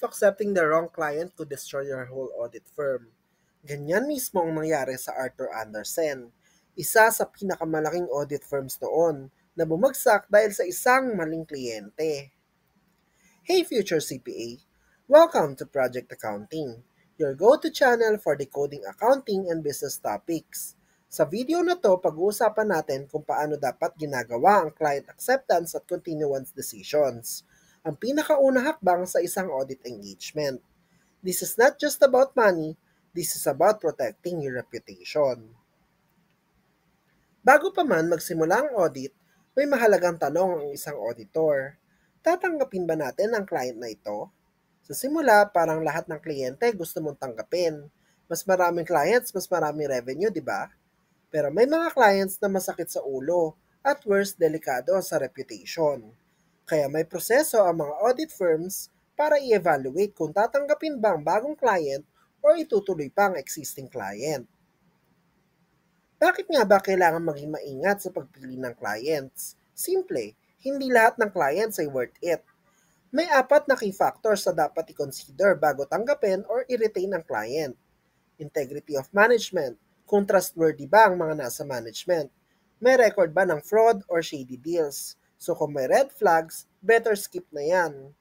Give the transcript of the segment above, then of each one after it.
accepting the wrong client could destroy your whole audit firm. Ganyan mismo ang nangyari sa Arthur Andersen, isa sa pinakamalaking audit firms noon na bumagsak dahil sa isang maling kliyente. Hey future CPA! Welcome to Project Accounting, your go-to channel for decoding accounting and business topics. Sa video na to, pag-uusapan natin kung paano dapat ginagawa ang client acceptance at continuance decisions, ang pinakauna hakbang sa isang audit engagement. This is not just about money, this is about protecting your reputation. Bago pa man magsimula ang audit, may mahalagang tanong ang isang auditor. Tatanggapin ba natin ang client na ito? Sa simula, parang lahat ng kliyente gusto mong tanggapin. Mas maraming clients, mas maraming revenue, di ba? Pero may mga clients na masakit sa ulo at worse, delikado sa reputation. Kaya may proseso ang mga audit firms para i-evaluate kung tatanggapin ba ang bagong client o itutuloy pa ang existing client. Bakit nga ba kailangan maging maingat sa pagpili ng clients? Simple, hindi lahat ng clients ay worth it. May 4 na key factors na dapat i-consider bago tanggapin or i-retain ang client. Integrity of management, kung trustworthy ba ang mga nasa management. May record ba ng fraud or shady deals? So kung may red flags, better skip na yan.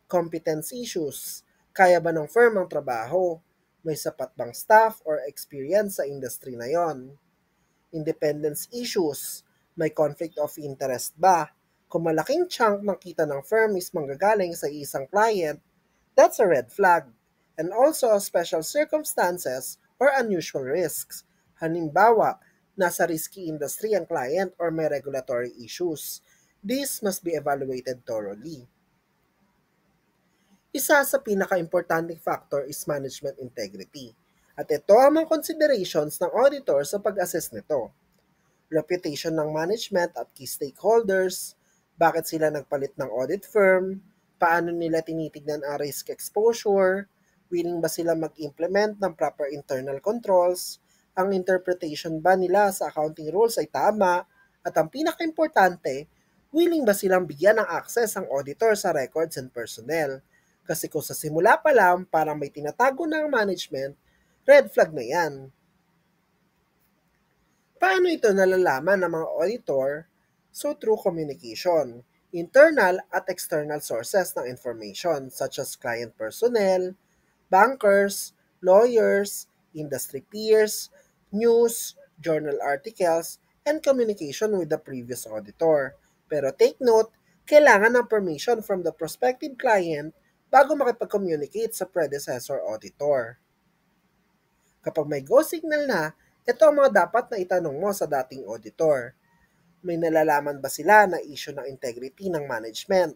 Competence issues, kaya ba ng firm ang trabaho? May sapat bang staff or experience sa industry na yon? Independence issues, may conflict of interest ba? Kung malaking chunk ng kita ng firm is manggagaling sa isang client, that's a red flag. And also special circumstances or unusual risks. Halimbawa, nasa risky industry ang client or may regulatory issues. This must be evaluated thoroughly. Isa sa pinaka-importanting factor is management integrity. At ito ang mga considerations ng auditor sa pag-assess nito. Reputation ng management at key stakeholders, bakit sila nagpalit ng audit firm, paano nila tinitignan ang risk exposure, willing ba sila mag-implement ng proper internal controls, ang interpretation ba nila sa accounting rules ay tama, at ang pinaka-importante, willing ba silang bigyan ng access ang auditor sa records and personnel. Kasi kung sa simula pa lang parang may tinatago ng management, red flag na yan. Paano ito nalalaman ng mga auditor? So through communication, internal at external sources ng information such as client personnel, bankers, lawyers, industry peers, news, journal articles, and communication with the previous auditor. Pero take note, kailangan ng permission from the prospective client bago makipag-communicate sa predecessor auditor. Kapag may go signal na, ito ang mga dapat na itanong mo sa dating auditor. May nalalaman ba sila na issue ng integrity ng management?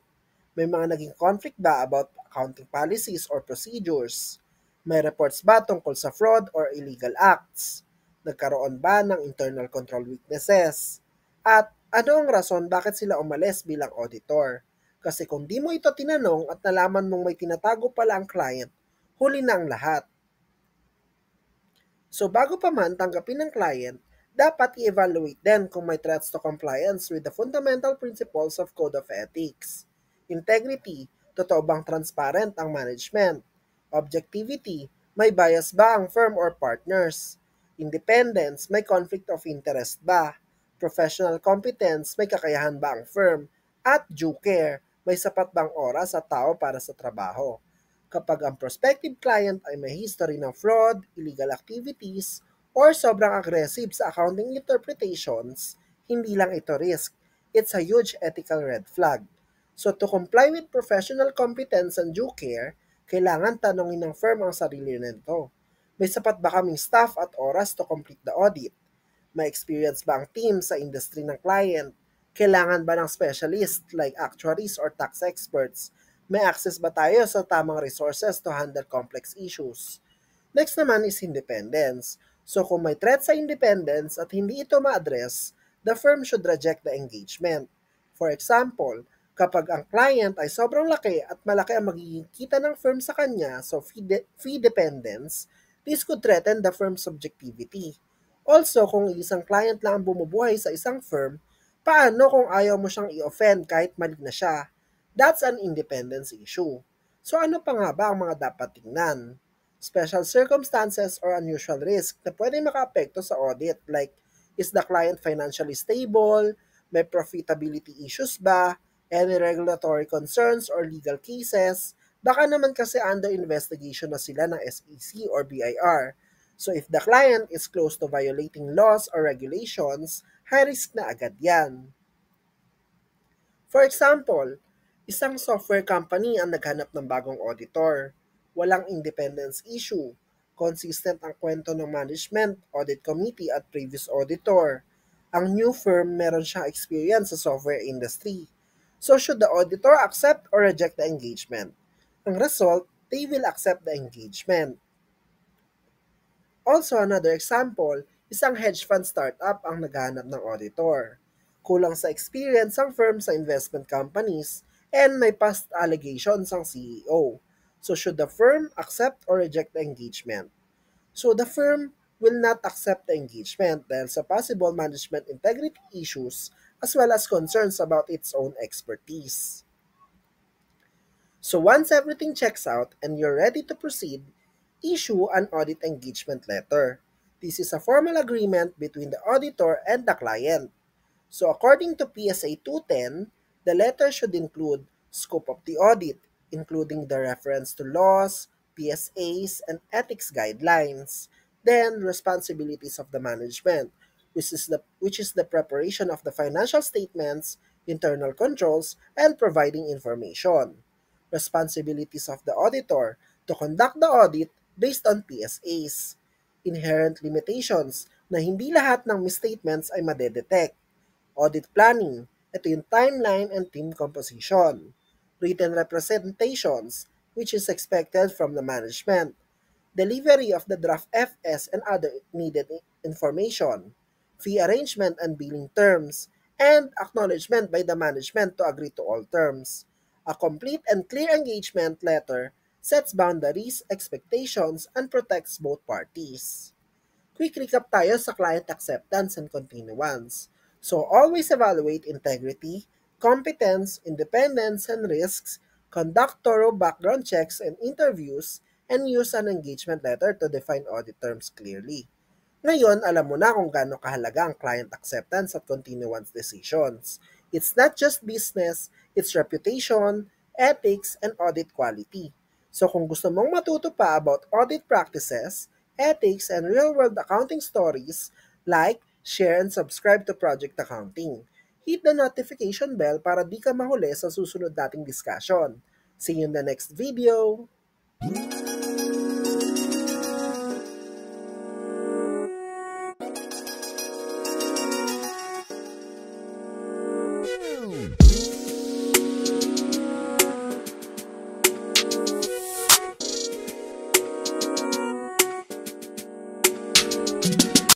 May mga naging conflict ba about accounting policies or procedures? May reports ba tungkol sa fraud or illegal acts? Nagkaroon ba ng internal control weaknesses? At ano ang rason bakit sila umalis bilang auditor? Kasi kung di mo ito tinanong at nalaman mong may tinatago pala ang client, huli na ang lahat. So bago pa man tanggapin ng client, dapat i-evaluate din kung may threats to compliance with the fundamental principles of Code of Ethics. Integrity, totoo bang transparent ang management? Objectivity, may bias ba ang firm or partners? Independence, may conflict of interest ba? Professional competence, may kakayahan ba ang firm? At due care, may sapat bang oras at tao para sa trabaho? Kapag ang prospective client ay may history ng fraud, illegal activities, or sobrang aggressive sa accounting interpretations, hindi lang ito risk. It's a huge ethical red flag. So to comply with professional competence and due care, kailangan tanongin ng firm ang sarili nito. May sapat ba kaming staff at oras to complete the audit? May experience ba ang team sa industry ng client? Kailangan ba ng specialist like actuaries or tax experts? May access ba tayo sa tamang resources to handle complex issues? Next naman is independence. So kung may threat sa independence at hindi ito ma-address, the firm should reject the engagement. For example, kapag ang client ay sobrang laki at malaki ang magiging kita ng firm sa kanya, so fee dependence, this could threaten the firm's objectivity. Also, kung isang client lang ang bumubuhay sa isang firm, paano kung ayaw mo siyang i-offend kahit mali na siya? That's an independence issue. So ano pa nga ba ang mga dapat tingnan? Special circumstances or unusual risk na pwede makaapekto sa audit like is the client financially stable, may profitability issues ba, any regulatory concerns or legal cases, baka naman kasi under investigation na sila ng SEC or BIR. So if the client is close to violating laws or regulations, high risk na agad yan. For example, isang software company ang naghanap ng bagong auditor. Walang independence issue. Consistent ang kwento ng management, audit committee at previous auditor. Ang new firm meron siyang experience sa software industry. So should the auditor accept or reject the engagement? Ang result, they will accept the engagement. Also, another example, isang hedge fund startup ang naghahanap ng auditor. Kulang sa experience ang firm sa investment companies and may past allegations ang CEO. So should the firm accept or reject the engagement? So the firm will not accept the engagement dahil sa possible management integrity issues as well as concerns about its own expertise. So once everything checks out and you're ready to proceed, issue an audit engagement letter. This is a formal agreement between the auditor and the client. So according to PSA 210, the letter should include scope of the audit, including the reference to laws, PSAs, and ethics guidelines. Then responsibilities of the management, which is the preparation of the financial statements, internal controls, and providing information. Responsibilities of the auditor to conduct the audit based on PSAs. Inherent limitations na hindi lahat ng misstatements ay madedetect. Audit planning, ito yung timeline and team composition. Written representations, which is expected from the management. Delivery of the draft FS and other needed information. Fee arrangement and billing terms. And acknowledgement by the management to agree to all terms. A complete and clear engagement letter sets boundaries, expectations, and protects both parties. Quick recap tayo sa client acceptance and continuance. So always evaluate integrity, competence, independence, and risks, conduct thorough background checks and interviews, and use an engagement letter to define audit terms clearly. Ngayon, alam mo na kung gaano kahalaga ang client acceptance at continuance decisions. It's not just business, it's reputation, ethics, and audit quality. So kung gusto mong matuto pa about audit practices, ethics, and real-world accounting stories, like, share, and subscribe to Project Accounting. Hit the notification bell para di ka mahuli sa susunod nating discussion. See you in the next video!